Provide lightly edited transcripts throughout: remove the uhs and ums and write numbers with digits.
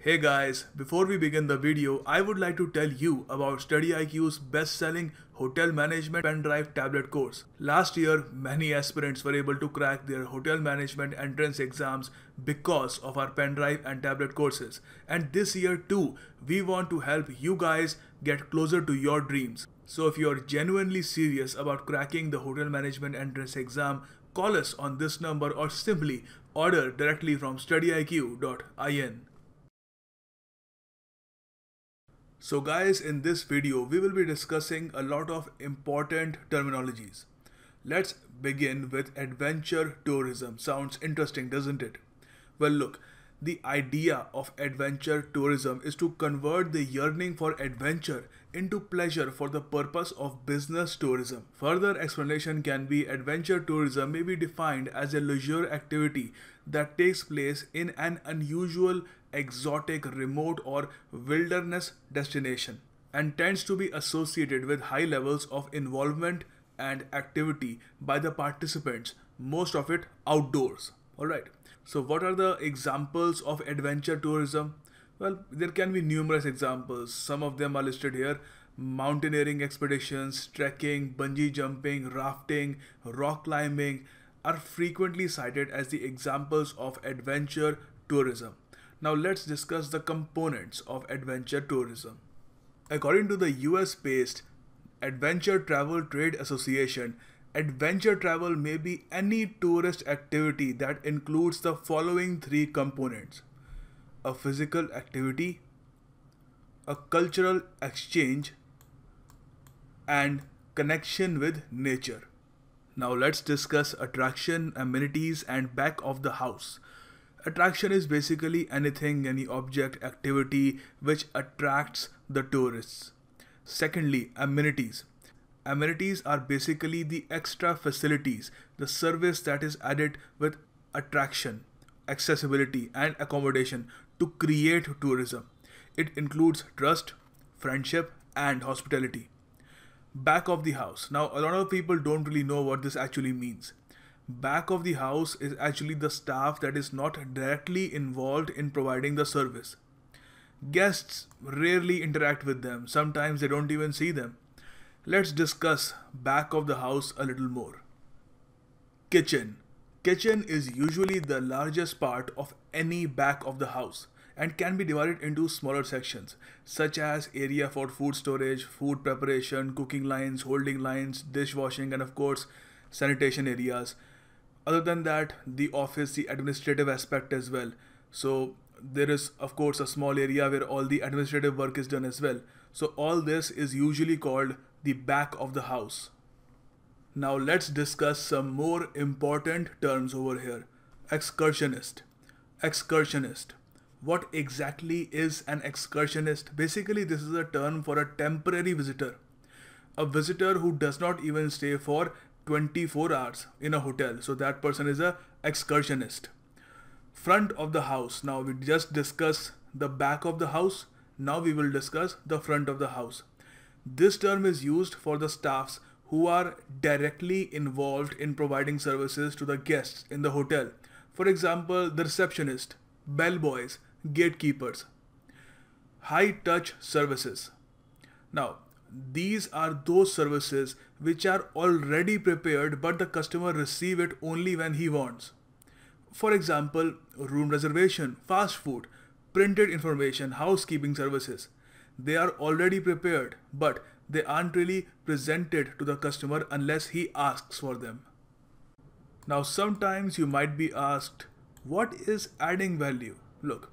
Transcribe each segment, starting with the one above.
Hey guys, before we begin the video, I would like to tell you about StudyIQ's best-selling Hotel Management Pen Drive tablet course. Last year, many aspirants were able to crack their hotel management entrance exams because of our pen drive and tablet courses. And this year too, we want to help you guys get closer to your dreams. So if you're genuinely serious about cracking the hotel management entrance exam, call us on this number or simply order directly from studyiq.in. So guys, in this video, we will be discussing a lot of important terminologies. Let's begin with adventure tourism. Sounds interesting, doesn't it? Well, look, the idea of adventure tourism is to convert the yearning for adventure into pleasure for the purpose of business tourism. Further explanation can be adventure tourism may be defined as a leisure activity that takes place in an unusual, exotic, remote or wilderness destination and tends to be associated with high levels of involvement and activity by the participants, most of it outdoors. Alright, so what are the examples of adventure tourism? Well, there can be numerous examples. Some of them are listed here. Mountaineering expeditions, trekking, bungee jumping, rafting, rock climbing are frequently cited as the examples of adventure tourism. Now let's discuss the components of adventure tourism. According to the US-based Adventure Travel Trade Association, adventure travel may be any tourist activity that includes the following three components: a physical activity, a cultural exchange, and connection with nature. Now let's discuss attraction, amenities, and back of the house. Attraction is basically anything, any object, activity which attracts the tourists. Secondly, amenities. Amenities are basically the extra facilities, the service that is added with attraction, accessibility, and accommodation to create tourism. It includes trust, friendship, and hospitality. Back of the house. Now, a lot of people don't really know what this actually means. Back of the house is actually the staff that is not directly involved in providing the service. Guests rarely interact with them, sometimes they don't even see them. Let's discuss back of the house a little more. Kitchen. Kitchen is usually the largest part of any back of the house and can be divided into smaller sections such as area for food storage, food preparation, cooking lines, holding lines, dishwashing, and of course sanitation areas. Other than that, the office, the administrative aspect as well. So there is of course a small area where all the administrative work is done as well. So all this is usually called the back of the house. Now let's discuss some more important terms over here. Excursionist. Excursionist. What exactly is an excursionist? Basically, this is a term for a temporary visitor. A visitor who does not even stay for 24 hours in a hotel. So that person is a excursionist. Front of the house. Now we just discussed the back of the house. Now we will discuss the front of the house. This term is used for the staffs who are directly involved in providing services to the guests in the hotel. For example, the receptionist, bellboys, gatekeepers. High touch services. Now, these are those services which are already prepared but the customer receives it only when he wants. For example, room reservation, fast food, printed information, housekeeping services. They are already prepared but they aren't really presented to the customer unless he asks for them. Now sometimes you might be asked, what is adding value? Look,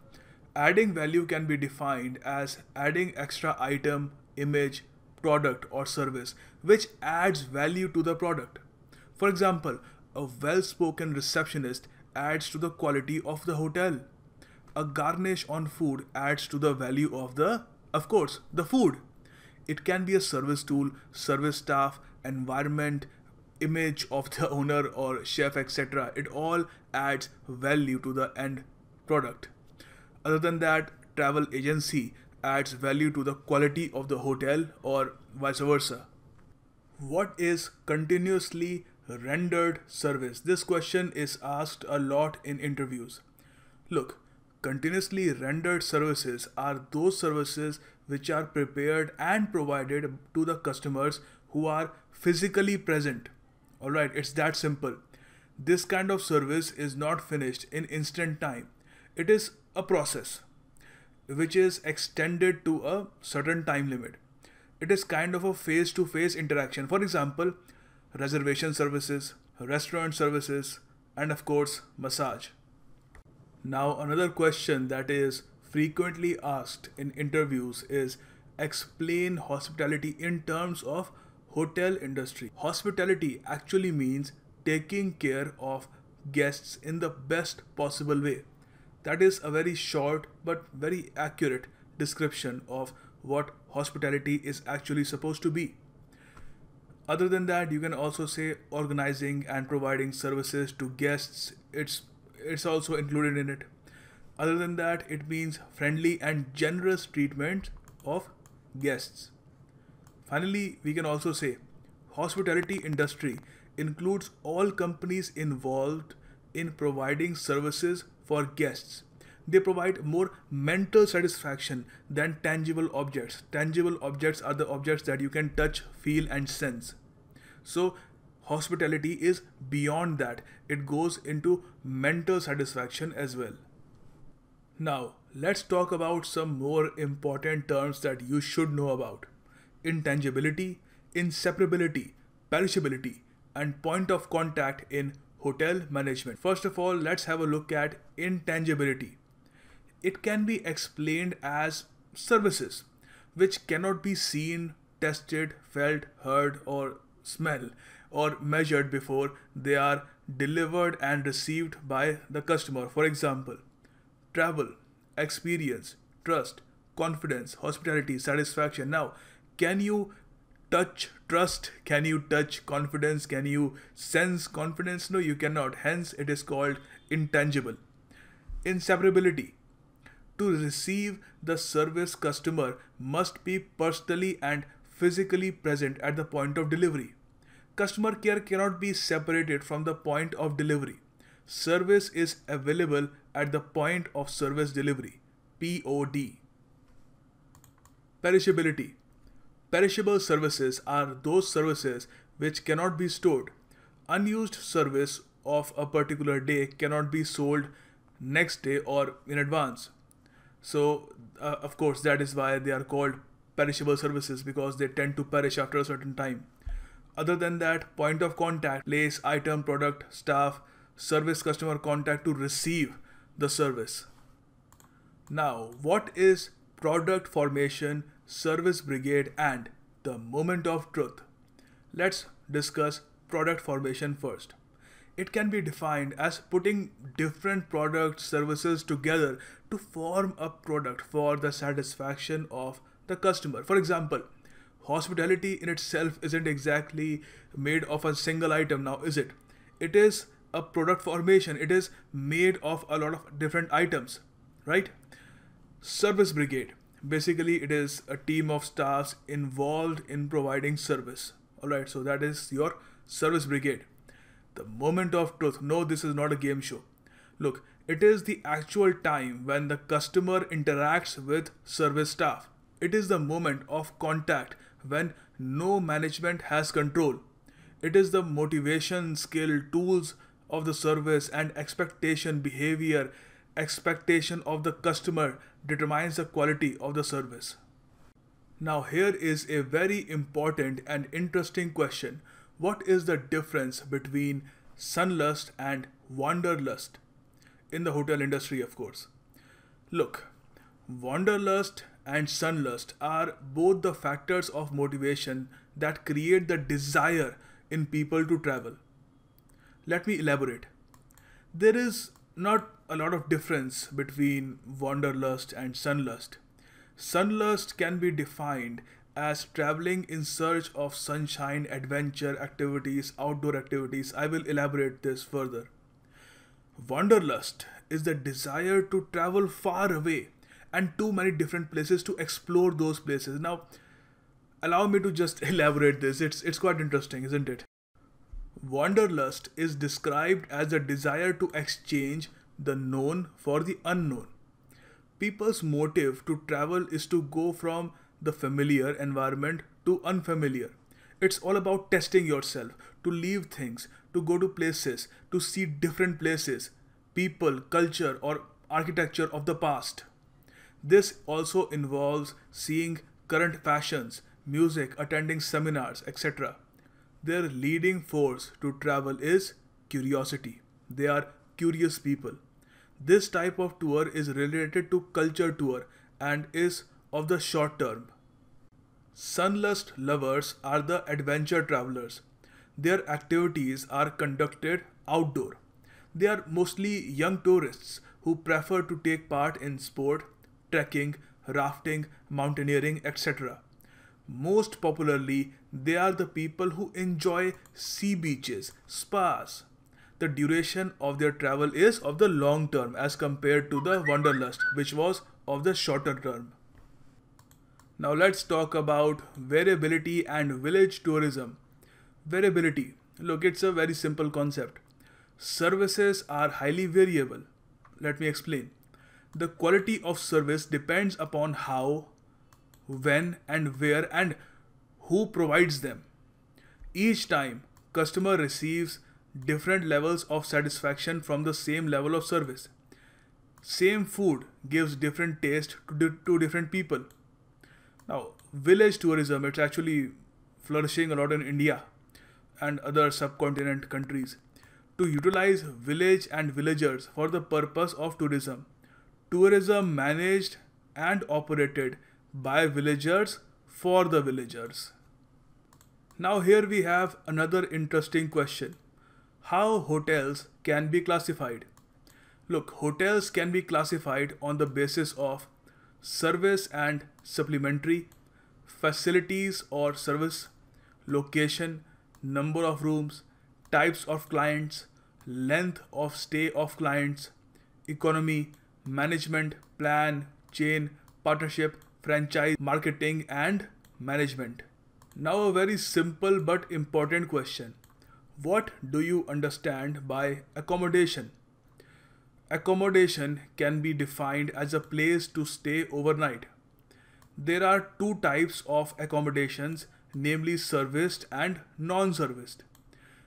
adding value can be defined as adding extra item, image, product or service which adds value to the product. For example, a well-spoken receptionist adds to the quality of the hotel. A garnish on food adds to the value of course, the food. It can be a service tool, service staff, environment, image of the owner or chef, etc. It all adds value to the end product. Other than that, travel agency adds value to the quality of the hotel or vice versa. What is continuously rendered service? This question is asked a lot in interviews. Look, Continuously rendered services are those services which are prepared and provided to the customers who are physically present. Alright, it's that simple. This kind of service is not finished in instant time. It is a process which is extended to a certain time limit. It is kind of a face-to-face interaction. For example, reservation services, restaurant services, and of course, massage. Now, another question that is frequently asked in interviews is explain hospitality in terms of hotel industry. Hospitality actually means taking care of guests in the best possible way. That is a very short but very accurate description of what hospitality is actually supposed to be. Other than that, you can also say organizing and providing services to guests. It's also included in it. Other than that, it means friendly and generous treatment of guests. Finally, we can also say hospitality industry includes all companies involved in providing services for guests. They provide more mental satisfaction than tangible objects. Tangible objects are the objects that you can touch, feel, and sense. So, hospitality is beyond that. It goes into mental satisfaction as well. Now, let's talk about some more important terms that you should know about. Intangibility, inseparability, perishability, and point of contact in hotel management. First of all, let's have a look at intangibility. It can be explained as services which cannot be seen, tested, felt, heard, or smell or measured before they are delivered and received by the customer. For example, travel, experience, trust, confidence, hospitality, satisfaction. Now, can you touch trust? Can you touch confidence? Can you sense confidence? No, you cannot. Hence, it is called intangible. Inseparability. To receive the service, customer must be personally and physically present at the point of delivery. Customer care cannot be separated from the point of delivery. Service is available at the point of service delivery. POD. Perishability. Perishable services are those services which cannot be stored. Unused service of a particular day cannot be sold next day or in advance. So, of course, that is why they are called perishable services, because they tend to perish after a certain time. Other than that, point of contact, place, item, product, staff, service, customer contact to receive the service. Now, what is product formation, service brigade, and the moment of truth? Let's discuss product formation first. It can be defined as putting different product services together to form a product for the satisfaction of the customer. For example, hospitality in itself isn't exactly made of a single item now, is it? It is a product formation. It is made of a lot of different items, right? Service brigade. Basically, it is a team of staffs involved in providing service. Alright, so that is your service brigade. The moment of truth. No, this is not a game show. Look, it is the actual time when the customer interacts with service staff. It is the moment of contact when no management has control. It is the motivation, skill, tools of the service and expectation, behavior, expectation of the customer determines the quality of the service. Now here is a very important and interesting question. What is the difference between sunlust and wanderlust in the hotel industry, of course? Look, wanderlust and sunlust are both the factors of motivation that create the desire in people to travel. Let me elaborate. There is not a lot of difference between wanderlust and sunlust. Sunlust can be defined as traveling in search of sunshine, adventure, activities, outdoor activities. I will elaborate this further. Wanderlust is the desire to travel far away and too many different places to explore those places. Now, allow me to just elaborate this. It's quite interesting, isn't it? Wanderlust is described as a desire to exchange the known for the unknown. People's motive to travel is to go from the familiar environment to unfamiliar. It's all about testing yourself, to leave things, to go to places, to see different places, people, culture, or architecture of the past. This also involves seeing current fashions, music, attending seminars, etc. Their leading force to travel is curiosity. They are curious people. This type of tour is related to culture tour and is of the short term. Sunlust lovers are the adventure travelers. Their activities are conducted outdoor. They are mostly young tourists who prefer to take part in sport, trekking, rafting, mountaineering, etc. Most popularly, they are the people who enjoy sea beaches, spas. The duration of their travel is of the long term as compared to the wanderlust, which was of the shorter term. Now let's talk about variability and village tourism. Variability. Look, it's a very simple concept. Services are highly variable. Let me explain. The quality of service depends upon how, when and where and who provides them. Each time, customer receives different levels of satisfaction from the same level of service. Same food gives different taste to different people. Now, village tourism, it's actually flourishing a lot in India and other subcontinent countries. To utilize village and villagers for the purpose of tourism. Tourism managed and operated by villagers for the villagers. Now here we have another interesting question. How hotels can be classified? Look, hotels can be classified on the basis of service and supplementary, facilities or service, location, number of rooms, types of clients, length of stay of clients, economy, management, plan, chain, partnership, franchise, marketing and management. Now a very simple but important question. What do you understand by accommodation? Accommodation can be defined as a place to stay overnight. There are two types of accommodations, namely serviced and non-serviced.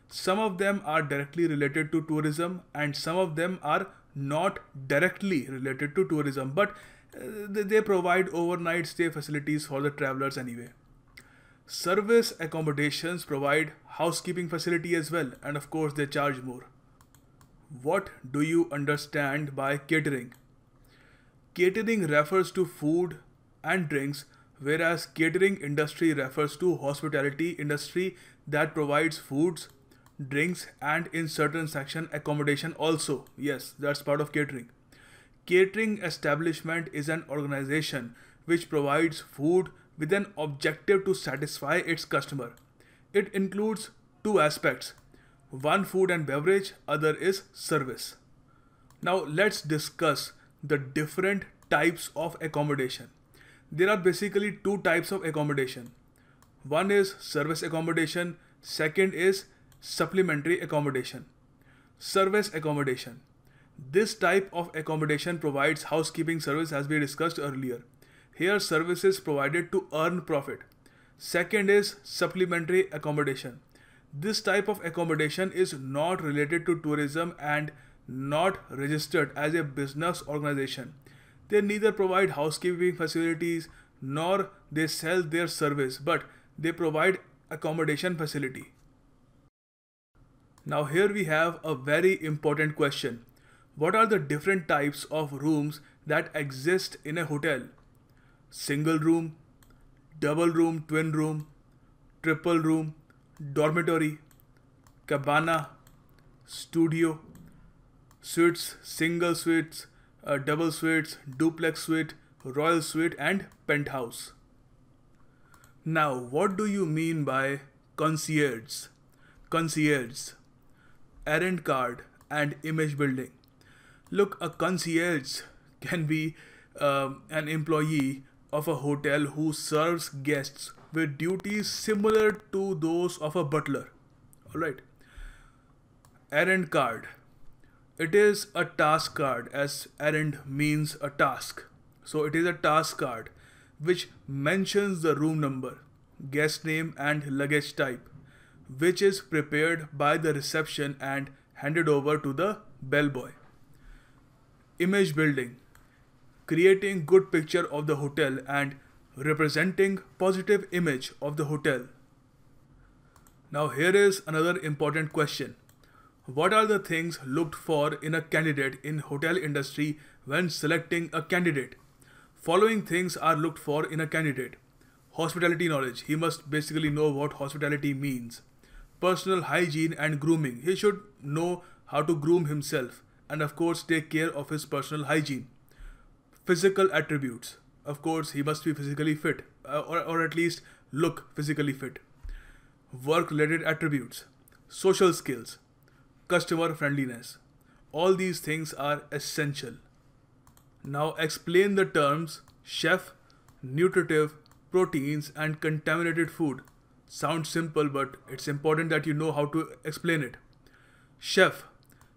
Some of them are directly related to tourism and some of them are not directly related to tourism, but they provide overnight stay facilities for the travelers anyway. Service accommodations provide housekeeping facility as well, and of course they charge more. What do you understand by catering? Catering refers to food and drinks, whereas catering industry refers to hospitality industry that provides foods, drinks and in certain section accommodation also. Yes, that's part of catering. Catering establishment is an organization which provides food with an objective to satisfy its customer. It includes two aspects. One food and beverage, other is service. Now let's discuss the different types of accommodation. There are basically two types of accommodation. One is service accommodation, second is supplementary accommodation. Service accommodation. This type of accommodation provides housekeeping service as we discussed earlier. Here services provided to earn profit. Second is supplementary accommodation. This type of accommodation is not related to tourism and not registered as a business organization. They neither provide housekeeping facilities nor they sell their service, but they provide accommodation facility. Now here we have a very important question. What are the different types of rooms that exist in a hotel? Single room, double room, twin room, triple room, dormitory, cabana, studio, suites, single suites, double suites, duplex suite, royal suite and penthouse. Now what do you mean by concierge? Concierge, errand card and image building. Look, a concierge can be an employee of a hotel who serves guests with duties similar to those of a butler. Alright. Errand card. It is a task card, as errand means a task. So it is a task card which mentions the room number, guest name and luggage type, which is prepared by the reception and handed over to the bellboy. Image building, creating good picture of the hotel and representing positive image of the hotel. Now here is another important question. What are the things looked for in a candidate in hotel industry when selecting a candidate? Following things are looked for in a candidate. Hospitality knowledge. He must basically know what hospitality means. Personal hygiene and grooming. He should know how to groom himself and of course take care of his personal hygiene. Physical attributes. Of course, he must be physically fit or at least look physically fit. Work-related attributes. Social skills. Customer friendliness. All these things are essential. Now explain the terms chef, nutritive, proteins and contaminated food. Sounds simple, but it's important that you know how to explain it. Chef.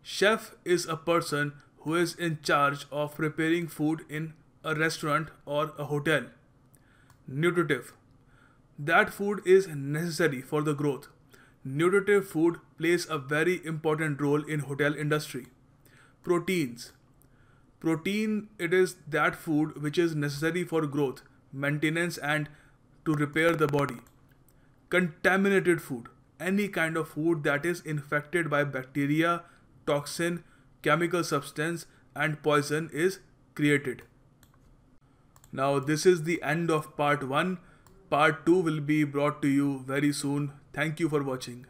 Chef is a person who is in charge of preparing food in a restaurant or a hotel. Nutritive. That food is necessary for the growth. Nutritive food plays a very important role in hotel industry. Proteins. Protein, it is that food which is necessary for growth, maintenance and to repair the body. Contaminated food. Any kind of food that is infected by bacteria, toxin, chemical substance and poison is created. Now this is the end of part 1. Part 2 will be brought to you very soon. Thank you for watching.